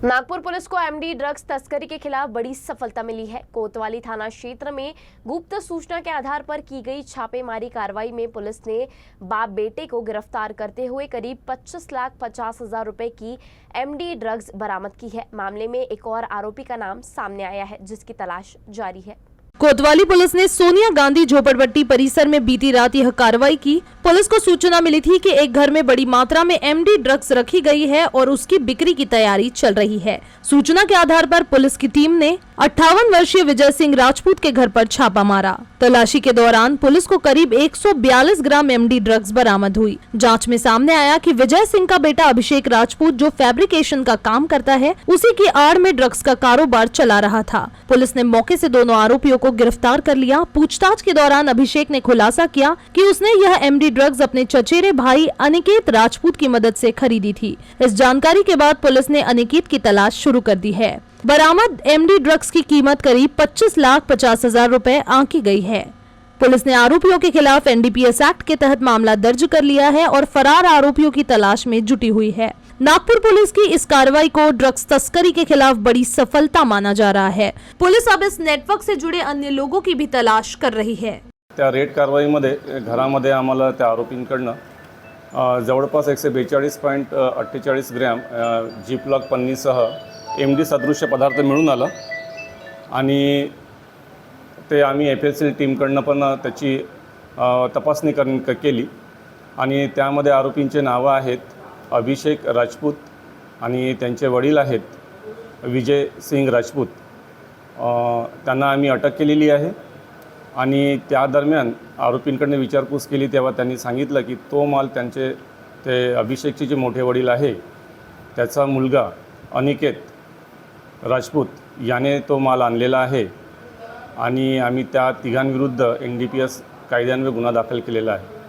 Nagpur police को MD drugs तस्करी के खिलाफ बड़ी सफलता मिली है। कोतवाली थाना क्षेत्र में गुप्त सूचना के आधार पर की गई छापेमारी कार्रवाई में पुलिस ने बाप बेटे को गिरफ्तार करते हुए करीब 25,50,000 रुपए की एमडी ड्रग्स बरामद की है। मामले में एक और आरोपी का नाम सामने आया है, जिसकी तलाश जारी है। कोतवाली पुलिस ने सोनिया गांधी झोपड़पट्टी परिसर में बीती रात यह कार्रवाई की। पुलिस को सूचना मिली थी कि एक घर में बड़ी मात्रा में एमडी ड्रग्स रखी गई है और उसकी बिक्री की तैयारी चल रही है। सूचना के आधार पर पुलिस की टीम ने 58 वर्षीय विजय सिंह राजपूत के घर पर छापा मारा। तलाशी के दौरान पुलिस को करीब 142 ग्राम एमडी ड्रग्स बरामद हुई। जांच में सामने आया कि विजय सिंह का बेटा अभिषेक राजपूत, जो फैब्रिकेशन का काम करता है, उसी की आड़ में ड्रग्स का कारोबार चला रहा था। पुलिस ने मौके से दोनों आरोपियों को गिरफ्तार कर लिया। पूछताछ के दौरान अभिषेक ने खुलासा किया कि उसने यह एमडी ड्रग्स अपने चचेरे भाई अनिकेत राजपूत की मदद से खरीदी थी। इस जानकारी के बाद पुलिस ने अनिकेत की तलाश शुरू कर दी है। बरामद एमडी ड्रग्स की कीमत करीब 25,50,000 रुपए आंकी गई है। पुलिस ने आरोपियों के खिलाफ एनडीपीएस एक्ट के तहत मामला दर्ज कर लिया है और फरार आरोपियों की तलाश में जुटी हुई है। नागपुर पुलिस की इस कार्रवाई को ड्रग्स तस्करी के खिलाफ बड़ी सफलता माना जा रहा है। पुलिस अब इस नेटवर्क से जुड़े अन्य लोगों की भी तलाश कर रही है। त्या रेड कारवाईमध्ये घरामध्ये आम्हाला त्या आरोपींकडनं जवळपास 142.48 ग्रॅम जिपलॉक पन्नीसह एमडी सदृश्य पदार्थ मिळून आला आणि ते आम्ही एफएसएल टीमकडनं पण त्याची तपासणी केली आणि त्यामध्ये आरोपींचे नावं आहेत अभिषेक राजपूत आणि त्यांचे वडील आहेत विजय सिंग राजपूत। त्यांना आम्ही अटक केलेली आहे आणि त्या दरम्यान आरोपींकडनं विचारपूस केली तेव्हा त्यांनी सांगितलं की तो माल त्यांचे ते अभिषेकचे जे मोठे वडील आहे त्याचा मुलगा अनिकेत राजपूत याने तो माल आणलेला आहे आणि आम्ही त्या तिघांविरुद्ध एनडीपीएस कायद्यान्वये गुन्हा दाखल केलेला आहे।